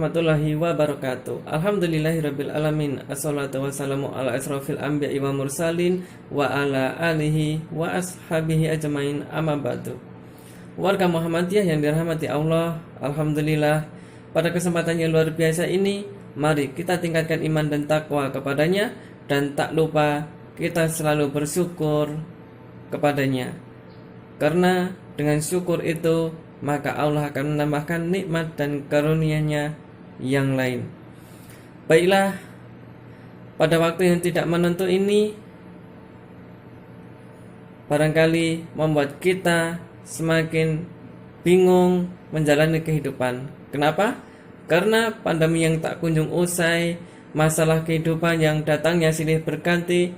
warahmatullahi wabarakatuh. Alhamdulillahirabbil alamin. Assalatu wassalamu ala asrofil anbiya'i wa mursalin wa ala alihi wa ashabihi ajmain, amma ba'du. Warga Muhammadiyah yang dirahmati Allah, alhamdulillah, pada kesempatan yang luar biasa ini, mari kita tingkatkan iman dan takwa kepadanya, dan tak lupa kita selalu bersyukur kepadanya. Karena dengan syukur itu maka Allah akan menambahkan nikmat dan karunia-Nya yang lain. Baiklah, pada waktu yang tidak menentu ini barangkali membuat kita semakin bingung menjalani kehidupan. Kenapa? Karena pandemi yang tak kunjung usai, masalah kehidupan yang datangnya silih berganti.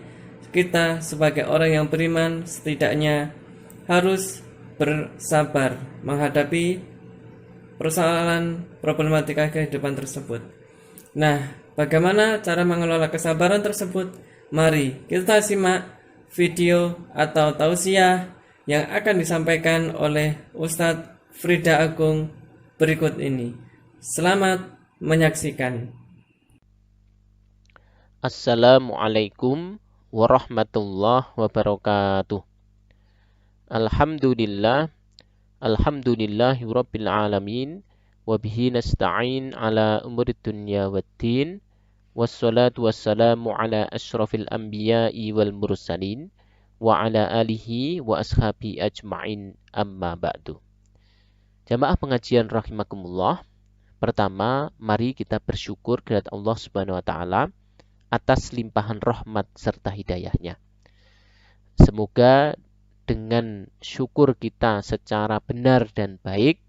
Kita sebagai orang yang beriman setidaknya harus bersabar menghadapi persoalan problematika kehidupan tersebut. Nah, bagaimana cara mengelola kesabaran tersebut? Mari kita simak video atau tausiah yang akan disampaikan oleh Ustadz Frida Agung berikut ini. Selamat menyaksikan. Assalamualaikum warahmatullahi wabarakatuh. Alhamdulillahi rabbil alamin, wa bihi nasta'in ala umurid dunya waddin, wassalatu wassalamu ala asyrafil anbiya'i wal mursalin, wa ala alihi wa ashabi ajma'in, amma ba'du. Jamaah pengajian rahimakumullah, pertama mari kita bersyukur kepada Allah Subhanahu wa taala atas limpahan rahmat serta hidayahnya. Semoga dengan syukur kita secara benar dan baik,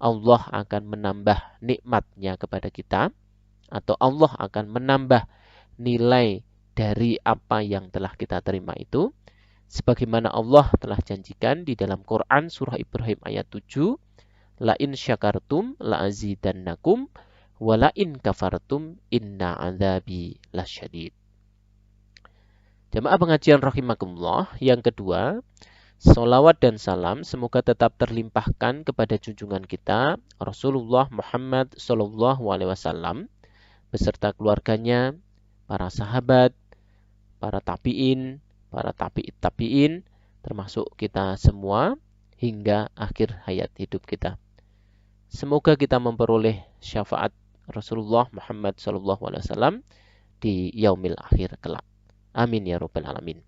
Allah akan menambah nikmatnya kepada kita, atau Allah akan menambah nilai dari apa yang telah kita terima itu, sebagaimana Allah telah janjikan di dalam Quran surah Ibrahim ayat 7, la in syakartum la azidannakum wa la in kafartum inna adzabi lasyadid. Jamaah pengajian rahimakumullah, yang kedua, salawat dan salam semoga tetap terlimpahkan kepada junjungan kita Rasulullah Muhammad SAW beserta keluarganya, para sahabat, para tabi'in, para tabi'it tabi'in, termasuk kita semua hingga akhir hayat hidup kita. Semoga kita memperoleh syafaat Rasulullah Muhammad SAW di yaumil akhir kelak. Amin ya rabbal alamin.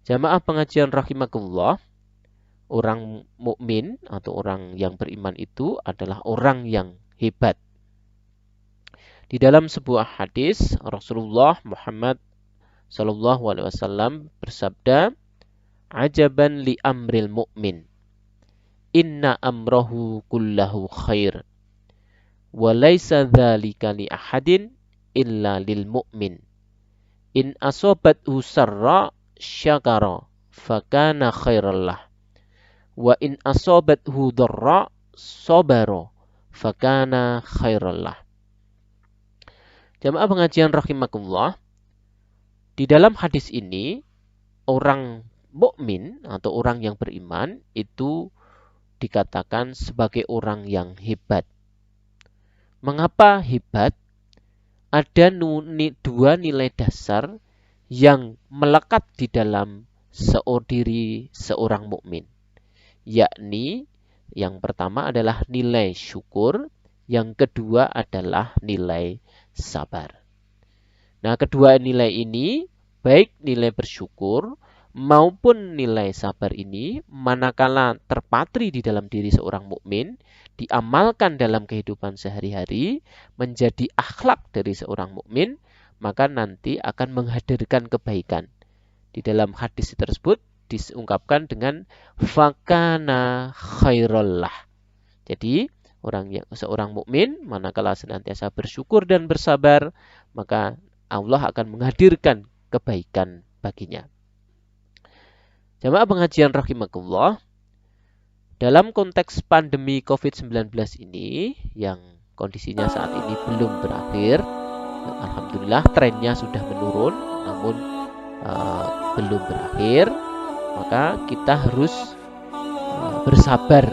Jamaah pengajian rahimakumullah, orang mukmin atau orang yang beriman itu adalah orang yang hebat. Di dalam sebuah hadis Rasulullah Muhammad SAW bersabda, ajaban li amril mu'min, inna amrahu kullahu khair, wa laysa dzalika li ahadin illa lil mu'min. In asobathu sarra syakara fakana khairallah, wa in asobathu dharra sabara fakana khairallah. Jamaah pengajian rahimakumullah, di dalam hadis ini orang mukmin atau orang yang beriman itu dikatakan sebagai orang yang hebat. Mengapa hebat? Ada dua nilai dasar yang melekat di dalam diri seorang mukmin, yakni yang pertama adalah nilai syukur, yang kedua adalah nilai sabar. Nah, kedua nilai ini, baik nilai bersyukur maupun nilai sabar ini, manakala terpatri di dalam diri seorang mukmin, diamalkan dalam kehidupan sehari-hari, menjadi akhlak dari seorang mukmin, maka nanti akan menghadirkan kebaikan. Di dalam hadis tersebut diungkapkan dengan fakana khairallah. Jadi seorang mukmin manakala senantiasa bersyukur dan bersabar, maka Allah akan menghadirkan kebaikan baginya. Jamaah pengajian rahimakumullah, dalam konteks pandemi COVID-19 ini yang kondisinya saat ini belum berakhir, alhamdulillah trennya sudah menurun, namun belum berakhir, maka kita harus bersabar.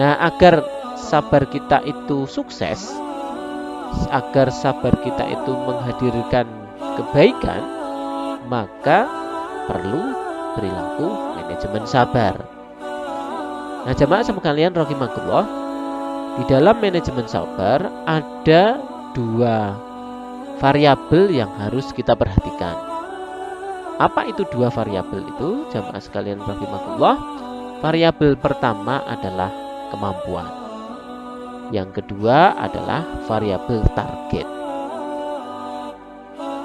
Nah, agar sabar kita itu sukses, agar sabar kita itu menghadirkan kebaikan, maka perlu perilaku manajemen sabar. Nah, jamaah sekalian rahimakumullah, di dalam manajemen sabar ada dua variabel yang harus kita perhatikan. Apa itu dua variabel itu? Jamaah sekalian rahimakumullah, variabel pertama adalah kemampuan. Yang kedua adalah variabel target.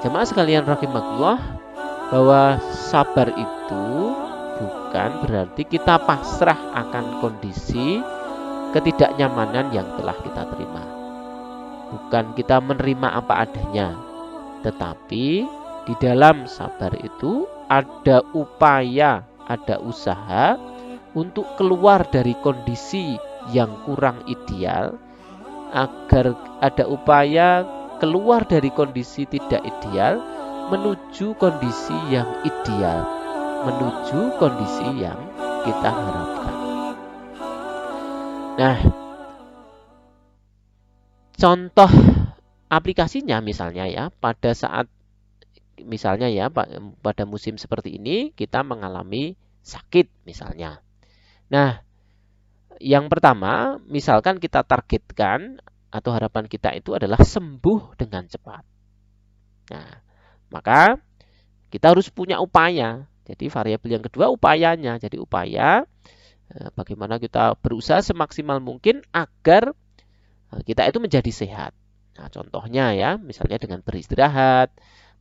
Jamaah sekalian rahimakumullah, bahwa sabar itu bukan berarti kita pasrah akan kondisi ketidaknyamanan yang telah kita terima. Bukan kita menerima apa adanya, tetapi di dalam sabar itu ada upaya, ada usaha untuk keluar dari kondisi yang kurang ideal, agar ada upaya keluar dari kondisi tidak ideal menuju kondisi yang ideal, menuju kondisi yang kita harapkan. Nah, contoh aplikasinya misalnya ya, pada saat misalnya ya pada musim seperti ini kita mengalami sakit misalnya. Nah, yang pertama, misalkan kita targetkan atau harapan kita itu adalah sembuh dengan cepat. Nah, maka kita harus punya upaya. Jadi variabel yang kedua upayanya. Jadi upaya bagaimana kita berusaha semaksimal mungkin agar kita itu menjadi sehat. Nah, contohnya ya, misalnya dengan beristirahat,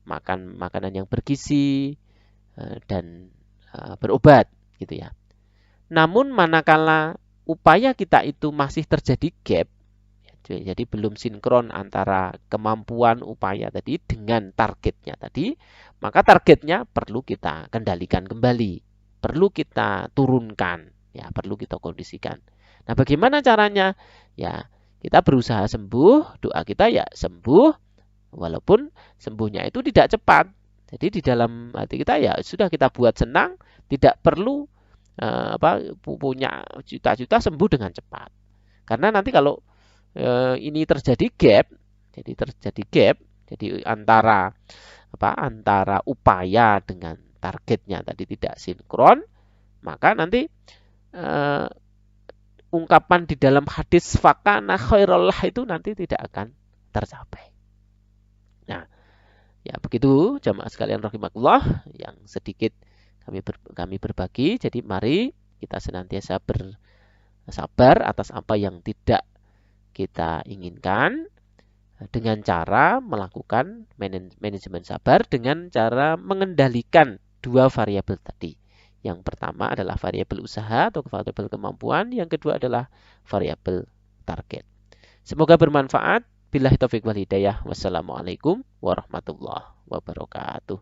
makan makanan yang bergizi, dan berobat gitu ya. Namun manakala upaya kita itu masih terjadi gap, jadi belum sinkron antara kemampuan upaya tadi dengan targetnya tadi, maka targetnya perlu kita kendalikan kembali, perlu kita turunkan, ya perlu kita kondisikan. Nah, bagaimana caranya? Ya, kita berusaha sembuh, doa kita ya sembuh, walaupun sembuhnya itu tidak cepat. Jadi di dalam hati kita ya sudah kita buat senang, tidak perlu punya cita-cita sembuh dengan cepat. Karena nanti kalau ini terjadi gap, jadi antara upaya dengan targetnya tadi tidak sinkron, maka nanti ungkapan di dalam hadis fakana khairullah itu nanti tidak akan tercapai. Nah, ya begitu jamaah sekalian rahimakumullah yang sedikit kami berbagi. Jadi mari kita senantiasa bersabar atas apa yang tidak kita inginkan dengan cara melakukan manajemen sabar dengan cara mengendalikan dua variabel tadi. Yang pertama adalah variabel usaha atau variabel kemampuan, yang kedua adalah variabel target. Semoga bermanfaat. Billahi taufiq wal hidayah. Wassalamualaikum warahmatullahi wabarakatuh.